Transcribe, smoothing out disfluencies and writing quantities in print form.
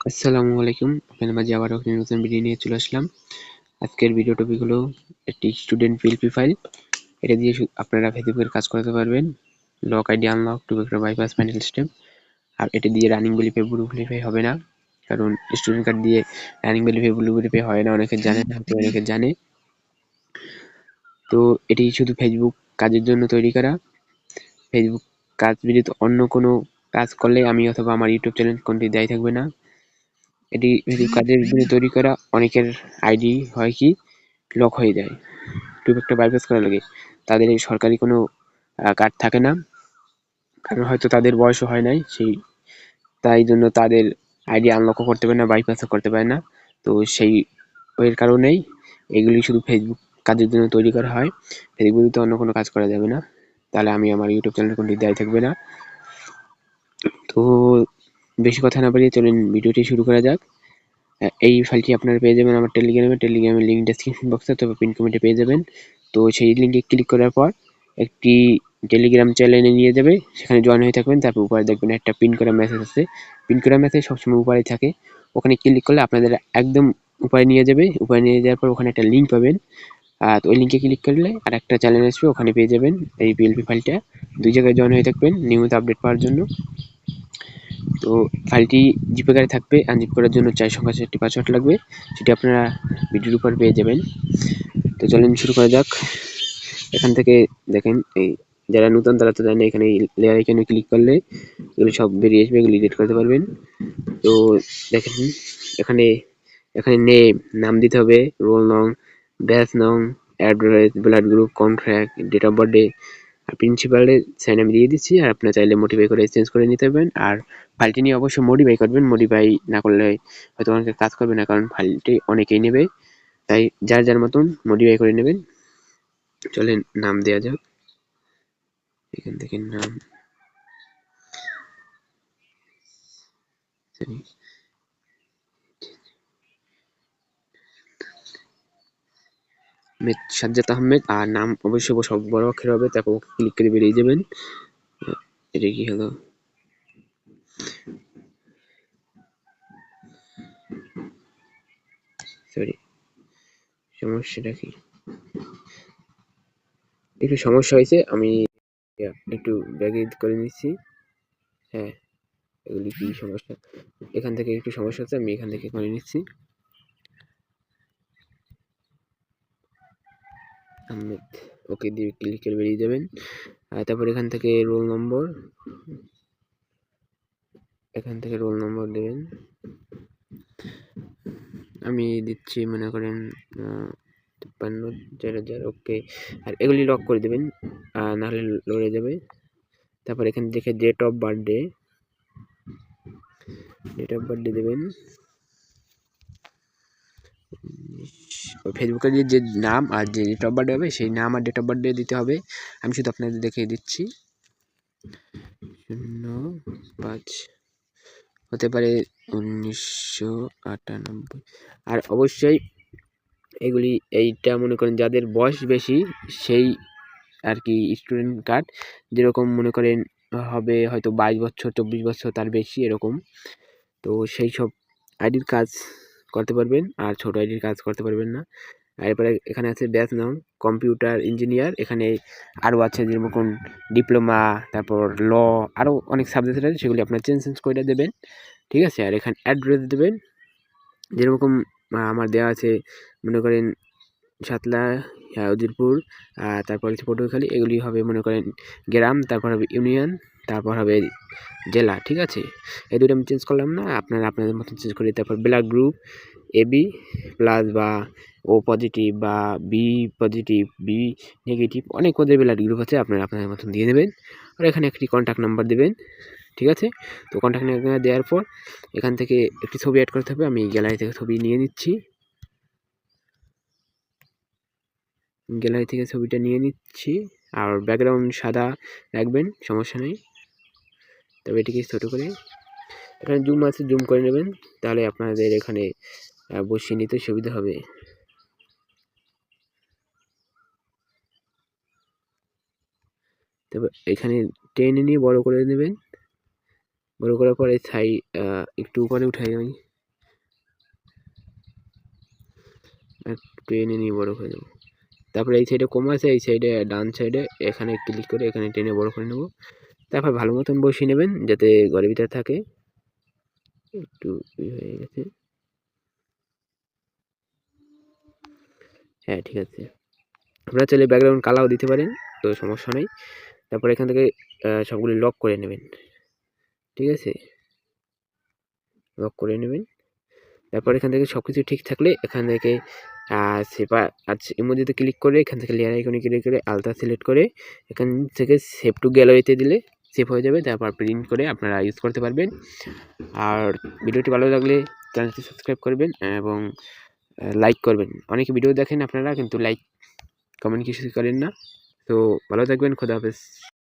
আসসালামু আলাইকুম। আপনাদের মাঝে আবারও একটি নতুন ভিডিও নিয়ে চলে আসলাম। আজকের ভিডিও টপিক হলো একটি স্টুডেন্ট পিএলপি ফাইল। এটা দিয়ে আপনারা ফেসবুকের কাজ করতে পারবেন। Lock ID unlock, two factor bypass, final step. আর এটা দিয়ে রানিং ভেরিফাই, ব্লু ভেরিফাই হবে না, কারণ স্টুডেন্ট কার্ড দিয়ে রানিং ভেরিফাই, ব্লু ভেরিফাই হয় না। অনেকে জানে না, হয়তো অনেকে জানে। তো এটি শুধু ফেসবুক কাজের জন্য তৈরি করা। ফেসবুক কাজ ব্যতীত অন্য কোনো কাজ করলে আমি অথবা আমার ইউটিউব চ্যানেল কোনটি দায়ী থাকবে না। এটি কাজের জন্য তৈরি করা। অনেকের আইডি হয় কি লক হয়ে যায়, টু ফ্যাক্টর বাইপাস করা লাগে। তাদের এই সরকারি কোনো কার্ড থাকে না, কারণ হয়তো তাদের বয়সও হয় নাই, তাই জন্য তাদের আইডি আনলকও করতে পারে না, বাইপাসও করতে পারে না। তো সেই এর কারণেই এগুলি শুধু ফেসবুক কাজের জন্য তৈরি করা হয়। ফেসবুকে অন্য কোনো কাজ করা যাবে না, তাহলে আমি আমার ইউটিউব চ্যানেল কোনটি দায়ী থাকবে না। তো বেশি কথা না বাড়িয়ে চলুন ভিডিওটি শুরু করা যাক। এই ফাইলটি আপনারা পেয়ে যাবেন আমার টেলিগ্রামের লিঙ্ক ডেসক্রিপশন বক্সে অথবা পিন কমেন্টে পেয়ে যাবেন। তো সেই লিঙ্কে ক্লিক করার পর একটি টেলিগ্রাম চ্যানেলে নিয়ে যাবে, সেখানে জয়েন হয়ে থাকবেন। তারপর উপরে দেখবেন একটা পিন করা মেসেজ আছে। পিন করা মেসেজ সবসময় উপরে থাকে, ওখানে ক্লিক করলে আপনাদের একদম উপরে নিয়ে যাবে। উপরে নিয়ে যাওয়ার পর ওখানে একটা লিঙ্ক পাবেন। তো ওই লিঙ্কে ক্লিক করলে আর একটা চ্যানেল আসবে, ওখানে পেয়ে যাবেন এই পিএলপি ফাইলটা। দুই জায়গায় জয়েন হয়ে থাকবেন নিয়মিত আপডেট পাওয়ার জন্য। তো ফাইলটি জিপ আকারে থাকবে। আনজিপ করার জন্য 4 সংখ্যার একটি পাসওয়ার্ড লাগবে, সেটি আপনারা ভিডিওর উপর পেয়ে যাবেন। তো চলেন শুরু করা যাক। এখান থেকে দেখেন, এই যারা নতুন তারা তো জানে, এখানে লেয়ার আইকনে ক্লিক করলে এগুলো সব বেরিয়ে আসবে, এগুলো এডিট করতে পারবেন। তো দেখেন এখানে এখানে নাম দিতে হবে, রোল নং, ব্যাচ নং, address, blood group, contract, date of birthday. আর প্রিন্সিপালের সাইন আমি দিয়ে দিচ্ছি, আর আপনার চাইলে মডিফাই করে চেঞ্জ করে নিতে পারবেন। আর ফাইলটি নিয়ে অবশ্যই মডিফাই করবেন, মডিফাই না করলে হয়তো অনেকে কাজ করবে না, কারণ ফাইলটি অনেকেই নেবে। তাই যার যার মতন মডিফাই করে নেবেন। চলেন নাম দেওয়া যাক। এখান থেকে নাম সাজ্জাদ আহমেদ, আর নাম অবশ্যই সব বড় অক্ষরে হবে। তারপর ক্লিক করে বেরিয়ে যাবেন। এটা কি হলো? সরি, সমস্যাটা কি? একটু সমস্যা হয়েছে, আমি একটু ব্যাগ করে নিচ্ছি। হ্যাঁ, এগুলি কি সমস্যা, এখান থেকে একটু সমস্যা হচ্ছে, আমি এখান থেকে করে নিচ্ছি। আহমেদ, ওকে দিয়ে ক্লিক করে বেরিয়ে যাবেন। তারপর এখান থেকে রোল নম্বর, দেবেন। আমি দিচ্ছি মনে করেন 53,4000। ওকে, আর এগুলি লক করে দেবেন, নাহলে লড়ে যাবে। তারপর এখানে দেখে ডেট অফ বার্থডে দেবেন। ফেসবুকে যে নাম আর যে ডেট অফ বার্থডে হবে, সেই নাম আর ডেট অফ বার্থডে দিতে হবে। আমি শুধু আপনাদের দেখিয়ে দিচ্ছি। 05 হতে পারে 1998। আর অবশ্যই এগুলি, এইটা মনে করেন যাদের বয়স বেশি, সেই আর কি স্টুডেন্ট কার্ড যেরকম মনে করেন হবে হয়তো 22 বছর, 24 বছর, তার বেশি এরকম। তো সেই সব আইডির কাজ করতে পারবেন, আর ছোট আইডির কাজ করতে পারবেন না। আর এরপরে এখানে আছে ব্যাচ নাম কম্পিউটার ইঞ্জিনিয়ার। এখানে আরও আছে যেরকম ডিপ্লোমা, তারপর ল, আরও অনেক সাবজেক্ট আছে, সেগুলি আপনার চেঞ্জ করে দেবেন। ঠিক আছে, আর এখানে অ্যাড্রেস দেবেন যেরকম আমার দেওয়া আছে, মনে করেন সাতলা, উজিরপুর, তারপর হচ্ছে পটুয়াখালী। এগুলি হবে মনে করেন গ্রাম, তারপর হবে ইউনিয়ন, তারপর হবে জেলা। ঠিক আছে, এই দুটো আমি চেঞ্জ করলাম না, আপনারা আপনাদের মতন চেঞ্জ করি। তারপর ব্লাড গ্রুপ AB প্লাস বা O পজিটিভ বা B পজিটিভ, B নেগেটিভ, অনেক ওদের ব্লাড গ্রুপ আছে, আপনারা আপনাদের মতন দিয়ে দেবেন। আর এখানে একটি কন্ট্যাক্ট নাম্বার দেবেন। ঠিক আছে, তো কন্ট্যাক্ট নাম্বার দেওয়ার পর এখান থেকে একটি ছবি অ্যাড করতে হবে। আমি গ্যালারি থেকে ছবি নিয়ে নিচ্ছি, আর ব্যাকগ্রাউন্ড সাদা রাখবেন, সমস্যা নেই। তবে এটিকে ছোটো করে এখানে জুম আছে, জুম করে নেবেন, তাহলে আপনাদের এখানে বসিয়ে নিতে সুবিধা হবে। তবে এখানে টেনে নিয়ে বড় করে নেবেন। বড় করার পরে একটু উপরে উঠাই আমি। টেনে নিয়ে বড় করে দেবো। তারপরে এই সাইডে কম আছে, এই সাইডে ডান সাইডে এখানে ক্লিক করে এখানে টেনে বড় করে নেব। তারপর ভালো মতন বসিয়ে নেবেন যাতে ঘরের ভিতরে থাকে। একটু হয়ে গেছে, হ্যাঁ ঠিক আছে। আপনারা চাইলে ব্যাকগ্রাউন্ড কালারও দিতে পারেন, তো সমস্যা নেই। তারপর এখান থেকে সবগুলি লক করে নেবেন, ঠিক আছে, লক করে নেবেন। তারপর এখান থেকে সব কিছু ঠিক থাকলে এখান থেকে সেপার ইমোজিতে ক্লিক করে এখান থেকে লেয়ার আইকনে ক্লিক করে আলট্রা সিলেক্ট করে এখান থেকে সেভ টু গ্যালারিতে দিলে সেভ হয়ে যাবে। তারপর প্রিন্ট করে আপনারা ইউজ করতে পারবেন। আর ভিডিওটি ভালো লাগলে চ্যানেলটি সাবস্ক্রাইব করবেন এবং লাইক করবেন। অনেকে ভিডিও দেখেন আপনারা কিন্তু লাইক কমেন্ট কিছু করেন না। তো ভালো থাকবেন, খোদা হাফেজ।